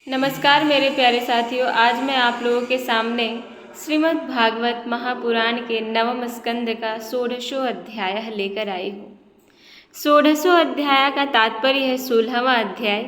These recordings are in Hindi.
नमस्कार मेरे प्यारे साथियों। आज मैं आप लोगों के सामने श्रीमद् भागवत महापुराण के नवम स्कंद का 16वां अध्याय लेकर आई हूँ। 16वां अध्याय का तात्पर्य है 16वां अध्याय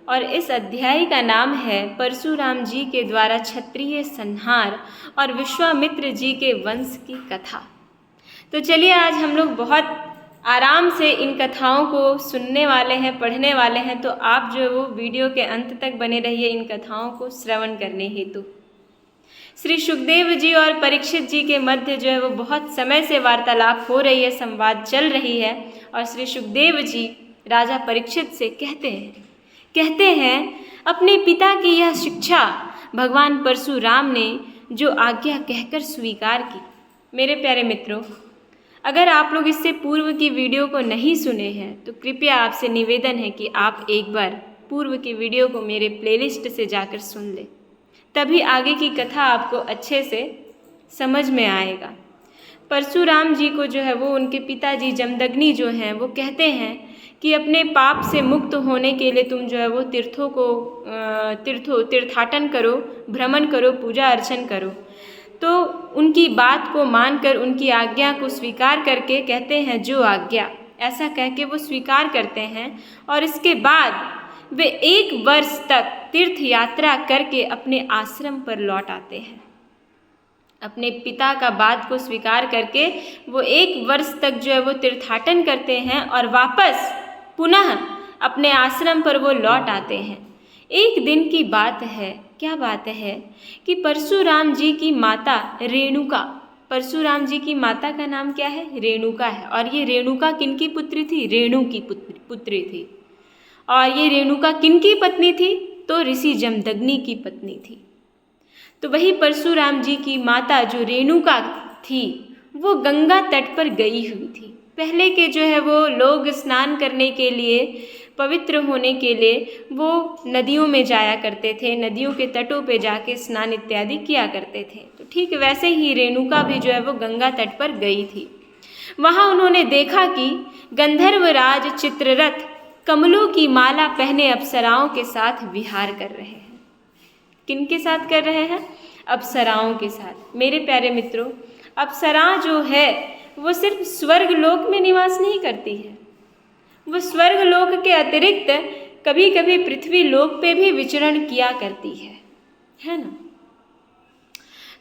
और इस अध्याय का नाम है परशुराम जी के द्वारा क्षत्रिय संहार और विश्वामित्र जी के वंश की कथा। तो चलिए आज हम लोग बहुत आराम से इन कथाओं को सुनने वाले हैं, पढ़ने वाले हैं। तो आप जो है वो वीडियो के अंत तक बने रहिए इन कथाओं को श्रवण करने हेतु। श्री सुखदेव जी और परीक्षित जी के मध्य जो है वो बहुत समय से वार्तालाप हो रही है, संवाद चल रही है। और श्री सुखदेव जी राजा परीक्षित से कहते हैं अपने पिता की यह शिक्षा भगवान परशुराम ने जो आज्ञा कहकर स्वीकार की। मेरे प्यारे मित्रों, अगर आप लोग इससे पूर्व की वीडियो को नहीं सुने हैं तो कृपया आपसे निवेदन है कि आप एक बार पूर्व की वीडियो को मेरे प्लेलिस्ट से जाकर सुन लें, तभी आगे की कथा आपको अच्छे से समझ में आएगा। परशुराम जी को जो है वो उनके पिताजी जमदग्नि जो हैं वो कहते हैं कि अपने पाप से मुक्त होने के लिए तुम जो है वो तीर्थाटन करो, भ्रमण करो, पूजा अर्चन करो। तो उनकी बात को मानकर, उनकी आज्ञा को स्वीकार करके कहते हैं जो आज्ञा, ऐसा कह के वो स्वीकार करते हैं। और इसके बाद वे 1 वर्ष तक तीर्थ यात्रा करके अपने आश्रम पर लौट आते हैं। अपने पिता का बात को स्वीकार करके वो 1 वर्ष तक जो है वो तीर्थाटन करते हैं और वापस पुनः अपने आश्रम पर वो लौट आते हैं। एक दिन की बात है, क्या बात है कि परशुराम जी की माता रेणुका, परशुराम जी की माता का नाम क्या है? रेणुका है। और ये रेणुका किनकी पुत्री थी? रेणु की पुत्री थी। और ये रेणुका किनकी पत्नी थी? तो ऋषि जमदग्नि की पत्नी थी। तो वही परशुराम जी की माता जो रेणुका थी वो गंगा तट पर गई हुई थी। पहले के जो है वो लोग स्नान करने के लिए, पवित्र होने के लिए वो नदियों में जाया करते थे, नदियों के तटों पे जाके स्नान इत्यादि किया करते थे। तो ठीक वैसे ही रेणुका भी जो है वो गंगा तट पर गई थी। वहाँ उन्होंने देखा कि गंधर्वराज चित्ररथ कमलों की माला पहने अप्सराओं के साथ विहार कर रहे हैं। किनके साथ कर रहे हैं? अप्सराओं के साथ। मेरे प्यारे मित्रों, अप्सरा जो है वो सिर्फ स्वर्ग लोक में निवास नहीं करती है, वो स्वर्ग लोक के अतिरिक्त कभी कभी पृथ्वी लोक पे भी विचरण किया करती है ना।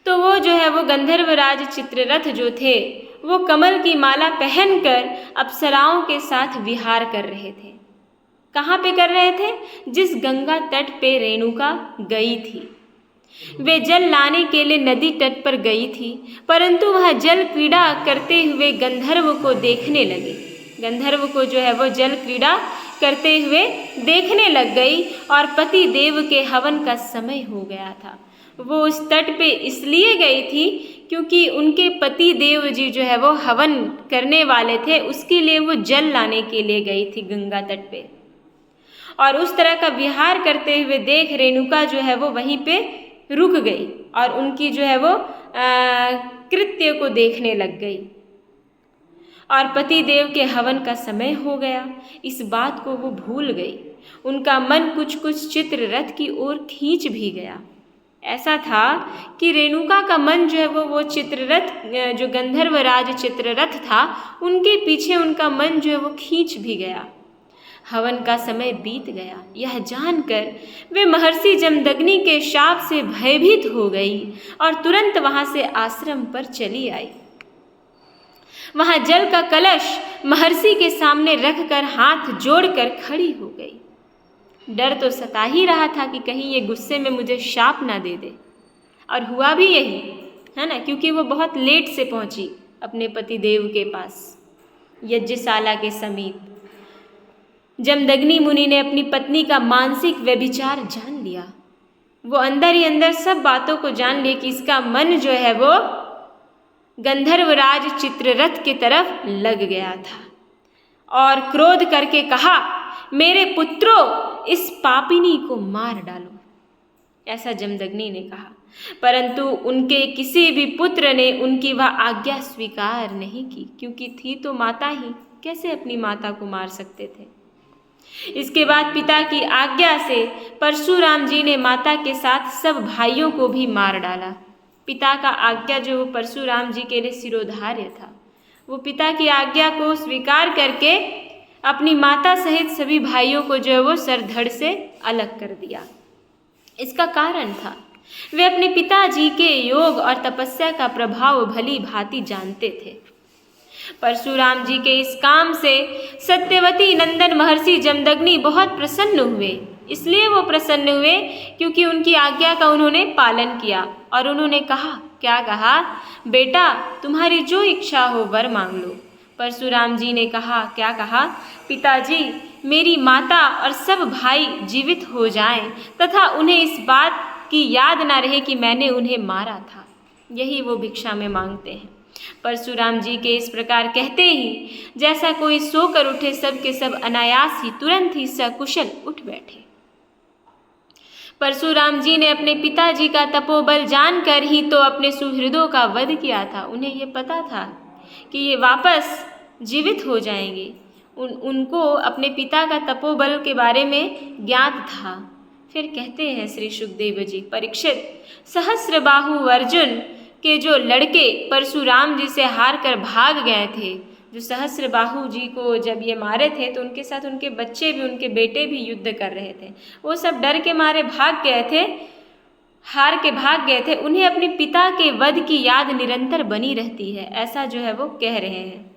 तो वो जो है वो गंधर्वराज चित्ररथ जो थे वो कमल की माला पहनकर अप्सराओं के साथ विहार कर रहे थे। कहाँ पे कर रहे थे? जिस गंगा तट पे रेणुका गई थी। वे जल लाने के लिए नदी तट पर गई थी, परंतु वह जल क्रीड़ा करते हुए गंधर्व को देखने लगी। गंधर्व को जो है वो जल क्रीड़ा करते हुए देखने लग गई और पति देव के हवन का समय हो गया था। वो उस तट पे इसलिए गई थी क्योंकि उनके पति देव जी जो है वो हवन करने वाले थे, उसके लिए वो जल लाने के लिए गई थी गंगा तट पे। और उस तरह का विहार करते हुए देख रेणुका जो है वो वहीं पे रुक गई और उनकी जो है वो कृत्य को देखने लग गई। और पति देव के हवन का समय हो गया, इस बात को वो भूल गई। उनका मन कुछ चित्ररथ की ओर खींच भी गया। ऐसा था कि रेणुका का मन जो है वो चित्ररथ, जो गंधर्वराज चित्ररथ था, उनके पीछे उनका मन जो है वो खींच भी गया। हवन का समय बीत गया, यह जानकर वे महर्षि जमदग्नि के शाप से भयभीत हो गई और तुरंत वहां से आश्रम पर चली आई। वहां जल का कलश महर्षि के सामने रखकर हाथ जोड़कर खड़ी हो गई। डर तो सता ही रहा था कि कहीं ये गुस्से में मुझे शाप ना दे दे। और हुआ भी यही, है ना, क्योंकि वो बहुत लेट से पहुंची अपने पति देव के पास यज्ञशाला के समीप। जमदग्नि मुनि ने अपनी पत्नी का मानसिक व्यभिचार जान लिया। वो अंदर ही अंदर सब बातों को जान लिया कि इसका मन जो है वो गंधर्वराज चित्ररथ की तरफ लग गया था। और क्रोध करके कहा, मेरे पुत्रों, इस पापिनी को मार डालो। ऐसा जमदग्नि ने कहा, परंतु उनके किसी भी पुत्र ने उनकी वह आज्ञा स्वीकार नहीं की, क्योंकि थी तो माता ही, कैसे अपनी माता को मार सकते थे। इसके बाद पिता की आज्ञा से परशुराम जी ने माता के साथ सब भाइयों को भी मार डाला। पिता का आज्ञा जो वो परशुराम जी के लिए शिरोधार्य था, वो पिता की आज्ञा को स्वीकार करके अपनी माता सहित सभी भाइयों को जो है वो सर धड़ से अलग कर दिया। इसका कारण था वे अपने पिताजी के योग और तपस्या का प्रभाव भली भांति जानते थे। परशुराम जी के इस काम से सत्यवती नंदन महर्षि जमदग्नि बहुत प्रसन्न हुए। इसलिए वो प्रसन्न हुए क्योंकि उनकी आज्ञा का उन्होंने पालन किया और उन्होंने कहा, क्या कहा? बेटा, तुम्हारी जो इच्छा हो वर मांग लो। परशुराम जी ने कहा, क्या कहा? पिताजी, मेरी माता और सब भाई जीवित हो जाएं तथा उन्हें इस बात की याद ना रहे कि मैंने उन्हें मारा था। यही वो भिक्षा में मांगते हैं। परशुराम जी के इस प्रकार कहते ही जैसा कोई सोकर उठे, सब के सब अनायास ही तुरंत ही सकुशल उठ बैठे। परशुराम जी ने अपने पिताजी का तपोबल जानकर ही तो अपने सुहृदों का वध किया था। उन्हें ये पता था कि ये वापस जीवित हो जाएंगे। उनको अपने पिता का तपोबल के बारे में ज्ञात था। फिर कहते हैं श्री सुखदेव जी, परीक्षित, सहस्रबाहु अर्जुन के जो लड़के परशुराम जी से हार कर भाग गए थे, जो सहस्रबाहु जी को जब ये मारे थे तो उनके साथ उनके बच्चे भी, उनके बेटे भी युद्ध कर रहे थे, वो सब डर के मारे भाग गए थे, हार के भाग गए थे। उन्हें अपने पिता के वध की याद निरंतर बनी रहती है, ऐसा जो है वो कह रहे हैं।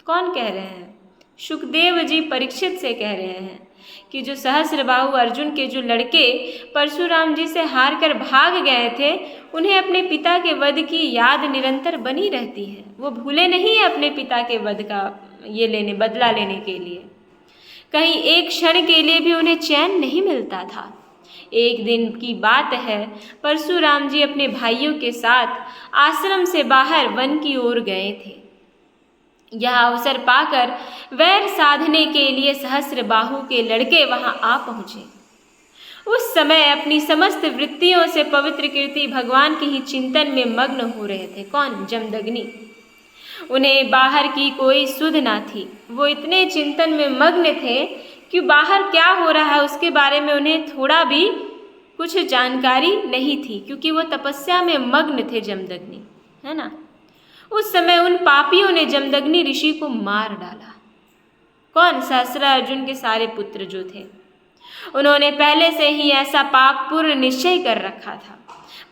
कौन कह रहे हैं? सुखदेव जी परीक्षित से कह रहे हैं कि जो सहस्रबाहु अर्जुन के जो लड़के परशुराम जी से हार कर भाग गए थे, उन्हें अपने पिता के वध की याद निरंतर बनी रहती है। वो भूले नहीं है अपने पिता के वध का बदला लेने के लिए। कहीं एक क्षण के लिए भी उन्हें चैन नहीं मिलता था। एक दिन की बात है, परशुराम जी अपने भाइयों के साथ आश्रम से बाहर वन की ओर गए थे। यह अवसर पाकर वैर साधने के लिए सहस्रबाहु के लड़के वहां आ पहुंचे। उस समय अपनी समस्त वृत्तियों से पवित्र कीर्ति भगवान के ही चिंतन में मग्न हो रहे थे। कौन? जमदग्नि। उन्हें बाहर की कोई सुध ना थी। वो इतने चिंतन में मग्न थे कि बाहर क्या हो रहा है उसके बारे में उन्हें थोड़ा भी कुछ जानकारी नहीं थी, क्योंकि वो तपस्या में मग्न थे जमदग्नि, है ना। उस समय उन पापियों ने जमदग्नि ऋषि को मार डाला। कौन? सहस्रार्जुन के सारे पुत्र जो थे, उन्होंने पहले से ही ऐसा पाप पूर्ण निश्चय कर रखा था।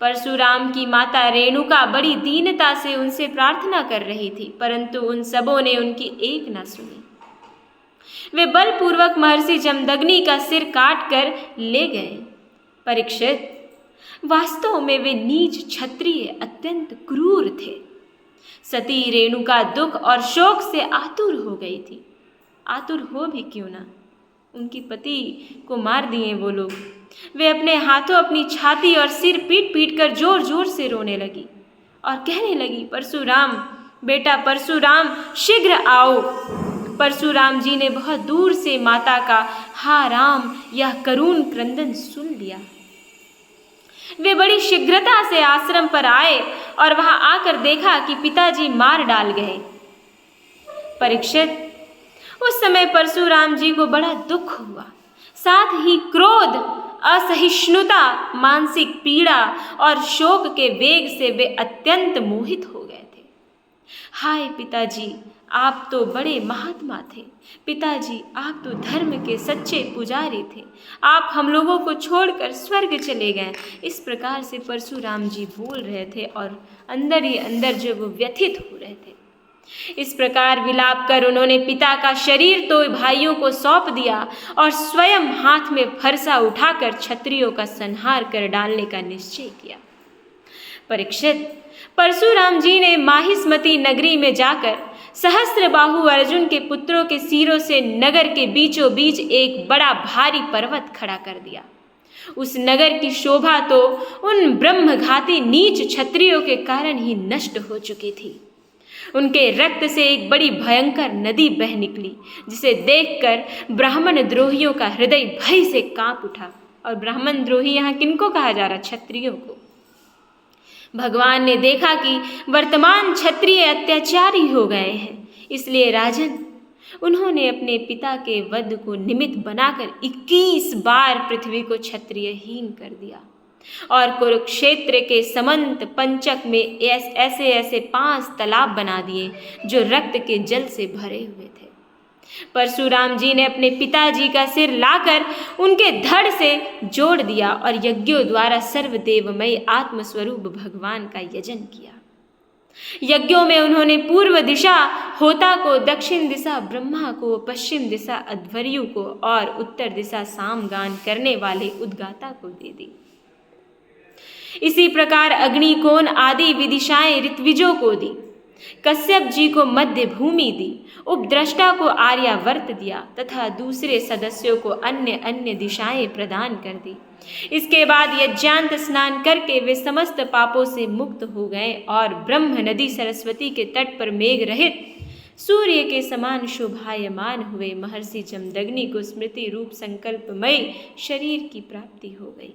परशुराम की माता रेणुका बड़ी दीनता से उनसे प्रार्थना कर रही थी, परंतु उन सबों ने उनकी एक न सुनी। वे बलपूर्वक महर्षि जमदग्नि का सिर काट कर ले गए। परीक्षित, वास्तव में वे नीच क्षत्रिय अत्यंत क्रूर थे। सती रेणुका दुख और शोक से आतुर हो गई थी। आतुर हो भी क्यों ना, उनकी पति को मार दिए वो लोग। वे अपने हाथों अपनी छाती और सिर पीट पीट कर जोर जोर से रोने लगी और कहने लगी, परशुराम बेटा, परशुराम शीघ्र आओ। परशुराम जी ने बहुत दूर से माता का हा राम यह करुण क्रंदन सुन लिया। वे बड़ी शीघ्रता से आश्रम पर आए और वहां आकर देखा कि पिताजी मार डाल गए। परीक्षित, उस समय परशुराम जी को बड़ा दुख हुआ, साथ ही क्रोध, असहिष्णुता, मानसिक पीड़ा और शोक के वेग से वे अत्यंत मोहित हो गए थे। हाय पिताजी, आप तो बड़े महात्मा थे। पिताजी, आप तो धर्म के सच्चे पुजारी थे। आप हम लोगों को छोड़कर स्वर्ग चले गए। इस प्रकार से परशुराम जी बोल रहे थे और अंदर ही अंदर जो वो व्यथित हो रहे थे। इस प्रकार विलाप कर उन्होंने पिता का शरीर तो भाइयों को सौंप दिया और स्वयं हाथ में फरसा उठाकर क्षत्रियों का संहार कर डालने का निश्चय किया। परीक्षित, परशुराम जी ने माहिष्मती नगरी में जाकर सहस्रबाहु अर्जुन के पुत्रों के सिरों से नगर के बीचों बीच एक बड़ा भारी पर्वत खड़ा कर दिया। उस नगर की शोभा तो उन ब्रह्मघाती नीच क्षत्रियों के कारण ही नष्ट हो चुकी थी। उनके रक्त से एक बड़ी भयंकर नदी बह निकली, जिसे देखकर ब्राह्मण द्रोहियों का हृदय भय से कांप उठा। और ब्राह्मण द्रोही यहाँ किनको कहा जा रहा? क्षत्रियों को। भगवान ने देखा कि वर्तमान क्षत्रिय अत्याचारी हो गए हैं, इसलिए राजन, उन्होंने अपने पिता के वध को निमित्त बनाकर 21 बार पृथ्वी को क्षत्रियहीन कर दिया और कुरुक्षेत्र के समंत पंचक में ऐसे ऐसे 5 तालाब बना दिए जो रक्त के जल से भरे हुए थे। परशुराम जी ने अपने पिताजी का सिर लाकर उनके धड़ से जोड़ दिया और यज्ञों द्वारा सर्वदेवमय आत्मस्वरूप भगवान का यजन किया। यज्ञों में उन्होंने पूर्व दिशा होता को, दक्षिण दिशा ब्रह्मा को, पश्चिम दिशा अध्वर्यु को और उत्तर दिशा सामगान करने वाले उद्गाता को दे दी। इसी प्रकार अग्निकोण आदि विदिशाएं ऋत्विजों को दी। कश्यप जी को मध्य भूमि दी, उपद्रष्टा को आर्यावर्त दिया तथा दूसरे सदस्यों को अन्य अन्य दिशाएं प्रदान कर दी। इसके बाद यज्ञांत स्नान करके वे समस्त पापों से मुक्त हो गए और ब्रह्म नदी सरस्वती के तट पर मेघ रहित सूर्य के समान शोभायमान हुए। महर्षि जमदग्नि को स्मृति रूप संकल्पमय शरीर की प्राप्ति हो गई।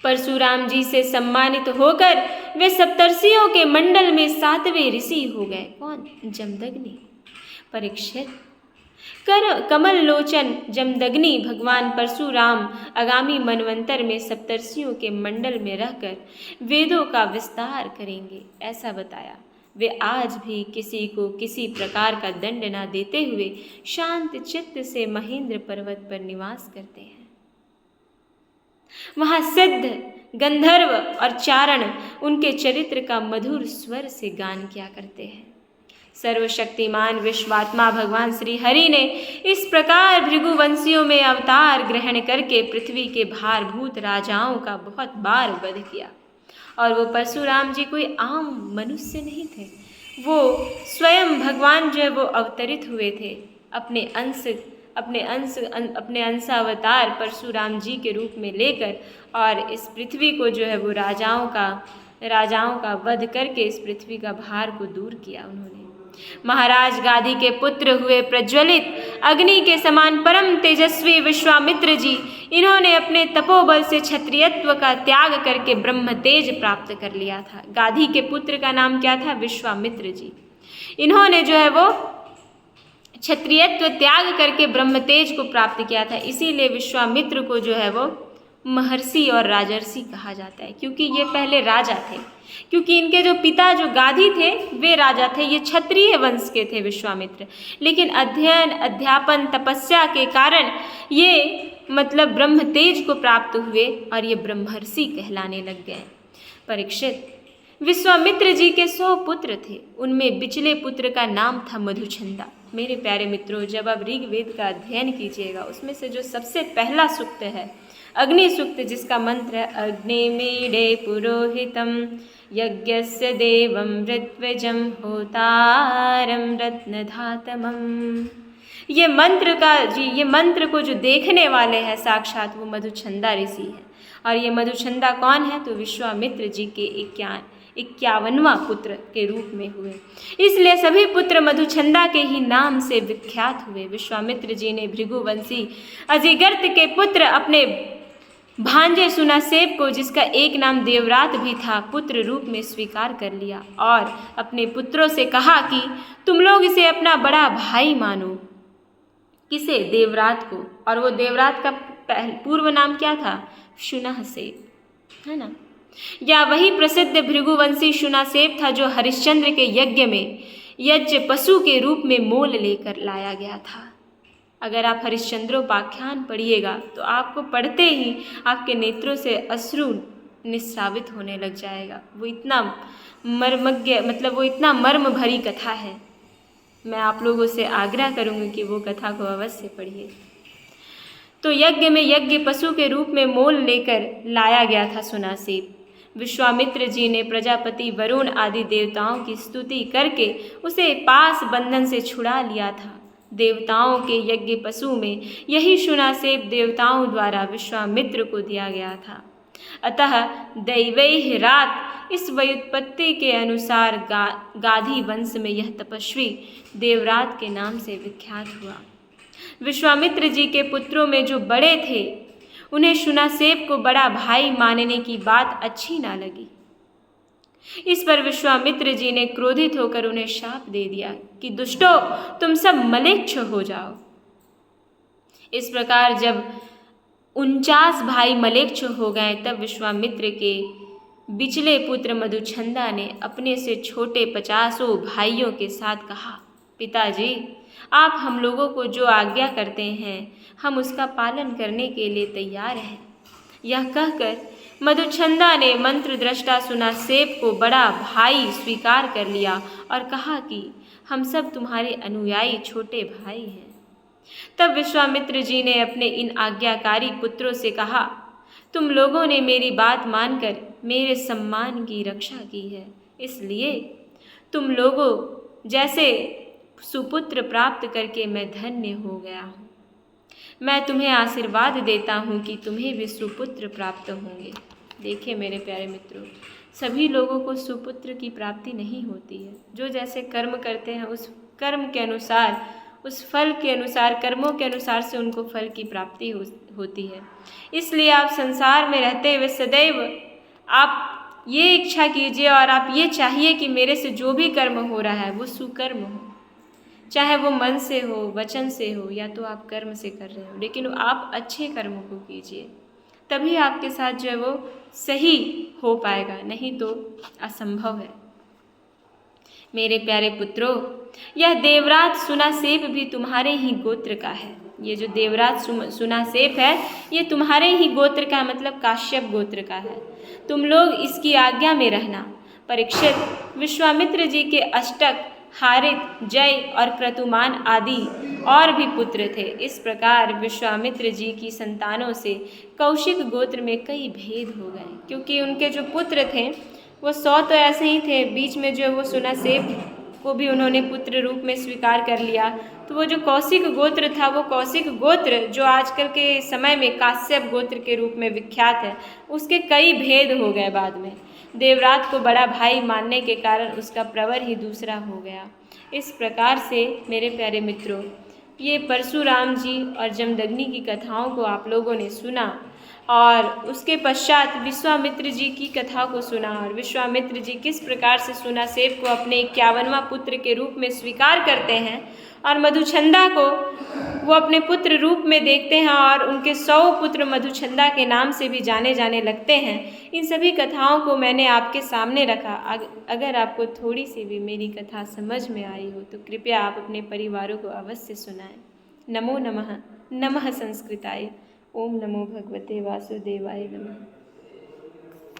परशुराम जी से सम्मानित होकर वे सप्तर्षियों के मंडल में 7वें ऋषि हो गए। कौन? जमदग्नि। परीक्षित, कमल लोचन जमदग्नि भगवान परशुराम आगामी मनवंतर में सप्तर्षियों के मंडल में रहकर वेदों का विस्तार करेंगे, ऐसा बताया। वे आज भी किसी को किसी प्रकार का दंड न देते हुए शांत चित्त से महेंद्र पर्वत पर निवास करते हैं। वहाँ सिद्ध, गंधर्व और चारण उनके चरित्र का मधुर स्वर से गान किया करते हैं। सर्वशक्तिमान विश्वात्मा भगवान श्री हरि ने इस प्रकार भृगुवंशियों में अवतार ग्रहण करके पृथ्वी के भारभूत राजाओं का बहुत बार वध किया। और वो परशुराम जी कोई आम मनुष्य नहीं थे, वो स्वयं भगवान जो है वो अवतरित हुए थे अपने अंशावतार परशुराम जी के रूप में लेकर, और इस पृथ्वी को जो है वो राजाओं का वध करके इस पृथ्वी का भार को दूर किया उन्होंने। महाराज गाधी के पुत्र हुए प्रज्वलित अग्नि के समान परम तेजस्वी विश्वामित्र जी, इन्होंने अपने तपोबल से क्षत्रियत्व का त्याग करके ब्रह्म तेज प्राप्त कर लिया था। गाधी के पुत्र का नाम क्या था? विश्वामित्र जी। इन्होंने जो है वो क्षत्रियत्व त्याग करके ब्रह्म तेज को प्राप्त किया था। इसीलिए विश्वामित्र को जो है वो महर्षि और राजर्षि कहा जाता है, क्योंकि ये पहले राजा थे। क्योंकि इनके जो पिता जो गाधी थे वे राजा थे, ये क्षत्रिय वंश के थे विश्वामित्र। लेकिन अध्ययन, अध्यापन, तपस्या के कारण ये मतलब ब्रह्म तेज को प्राप्त हुए और ये ब्रह्मर्षि कहलाने लग गए। परीक्षित, विश्वामित्र जी के 100 पुत्र थे, उनमें बिचले पुत्र का नाम था मधुचंदा। मेरे प्यारे मित्रों, जब आप ऋग्वेद का अध्ययन कीजिएगा उसमें से जो सबसे पहला सूक्त है अग्नि सूक्त, जिसका मंत्र है अग्निमीडे पुरोहितम यज्ञस्य देवं ऋत्विजं होतारं रत्नधातमम्। ये मंत्र को जो देखने वाले हैं साक्षात वो मधुचंदा ऋषि है। और ये मधुचंदा कौन है? तो विश्वामित्र जी के 51वां पुत्र के रूप में हुए। इसलिए सभी पुत्र मधुचंदा के ही नाम से विख्यात हुए। विश्वामित्र जी ने भृगुवंशी अजिगर्त के पुत्र अपने भांजे सुनासेब को, जिसका एक नाम देवरात भी था, पुत्र रूप में स्वीकार कर लिया और अपने पुत्रों से कहा कि तुम लोग इसे अपना बड़ा भाई मानो। किसे? देवरात को। और वो देवरात का पूर्व नाम क्या था? शुनासेब, है ना। या वही प्रसिद्ध भृगुवंशी शुनासेब था जो हरिश्चंद्र के यज्ञ में यज्ञ पशु के रूप में मोल लेकर लाया गया था। अगर आप हरिश्चंद्रोपाख्यान पढ़िएगा तो आपको पढ़ते ही आपके नेत्रों से अश्रु निस्सावित होने लग जाएगा। वो इतना मर्मज्ञ, मतलब वो इतना मर्म भरी कथा है। मैं आप लोगों से आग्रह करूँगी कि वो कथा को अवश्य पढ़िए। तो यज्ञ में यज्ञ पशु के रूप में मोल लेकर लाया गया था सुनासेब। विश्वामित्र जी ने प्रजापति वरुण आदि देवताओं की स्तुति करके उसे पास बंधन से छुड़ा लिया था। देवताओं के यज्ञ पशु में यही शुनासेब देवताओं द्वारा विश्वामित्र को दिया गया था। अतः दैवैः रात इस व्युत्पत्ति के अनुसार गाधी वंश में यह तपस्वी देवरात के नाम से विख्यात हुआ। विश्वामित्र जी के पुत्रों में जो बड़े थे उन्हें शुनासेब को बड़ा भाई मानने की बात अच्छी ना लगी। इस पर विश्वामित्र जी ने क्रोधित होकर उन्हें शाप दे दिया कि दुष्टो, तुम सब मलेच्छ हो जाओ। इस प्रकार जब 49 भाई मलेच्छ हो गए, तब विश्वामित्र के बिचले पुत्र मधुचंदा ने अपने से छोटे 50 भाइयों के साथ कहा, पिताजी, आप हम लोगों को जो आज्ञा करते हैं हम उसका पालन करने के लिए तैयार हैं। यह कहकर मधुचंदा ने मंत्र दृष्टा सुनासेप को बड़ा भाई स्वीकार कर लिया और कहा कि हम सब तुम्हारे अनुयायी छोटे भाई हैं। तब विश्वामित्र जी ने अपने इन आज्ञाकारी पुत्रों से कहा, तुम लोगों ने मेरी बात मानकर मेरे सम्मान की रक्षा की है, इसलिए तुम लोगों जैसे सुपुत्र प्राप्त करके मैं धन्य हो गया हूँ। मैं तुम्हें आशीर्वाद देता हूँ कि तुम्हें भी सुपुत्र प्राप्त होंगे। देखिए मेरे प्यारे मित्रों, सभी लोगों को सुपुत्र की प्राप्ति नहीं होती है। जो जैसे कर्म करते हैं उस कर्म के अनुसार, उस फल के अनुसार, कर्मों के अनुसार से उनको फल की प्राप्ति होती है। इसलिए आप संसार में रहते हुए सदैव आप ये इच्छा कीजिए और आप ये चाहिए कि मेरे से जो भी कर्म हो रहा है वो सुकर्म हो, चाहे वो मन से हो, वचन से हो, या तो आप कर्म से कर रहे हो, लेकिन आप अच्छे कर्मों को कीजिए, तभी आपके साथ जो है वो सही हो पाएगा, नहीं तो असंभव है। मेरे प्यारे पुत्रों, यह देवराज सुनासेप भी तुम्हारे ही गोत्र का है। ये जो देवराज सुनासेप है ये तुम्हारे ही गोत्र का, मतलब काश्यप गोत्र का है। तुम लोग इसकी आज्ञा में रहना। परीक्षित, विश्वामित्र जी के अष्टक, हारित, जय और क्रतुमान आदि और भी पुत्र थे। इस प्रकार विश्वामित्र जी की संतानों से कौशिक गोत्र में कई भेद हो गए, क्योंकि उनके जो पुत्र थे वो 100 तो ऐसे ही थे, बीच में जो वो सुनासेप को भी उन्होंने पुत्र रूप में स्वीकार कर लिया। तो वो जो कौशिक गोत्र था, वो कौशिक गोत्र जो आजकल के समय में काश्यप गोत्र के रूप में विख्यात है, उसके कई भेद हो गए। बाद में देवराज को बड़ा भाई मानने के कारण उसका प्रवर ही दूसरा हो गया। इस प्रकार से मेरे प्यारे मित्रों, ये परशुराम जी और जमदग्नि की कथाओं को आप लोगों ने सुना और उसके पश्चात विश्वामित्र जी की कथा को सुना, और विश्वामित्र जी किस प्रकार से सुनासेप को अपने 51वां पुत्र के रूप में स्वीकार करते हैं और मधुचंदा को वो अपने पुत्र रूप में देखते हैं और उनके 100 पुत्र मधुचंदा के नाम से भी जाने जाने लगते हैं। इन सभी कथाओं को मैंने आपके सामने रखा। अगर आपको थोड़ी सी भी मेरी कथा समझ में आई हो तो कृपया आप अपने परिवारों को अवश्य सुनाएं। नमो नमः। नमः संस्कृताय। ओम नमो भगवते वासुदेवाय नमः।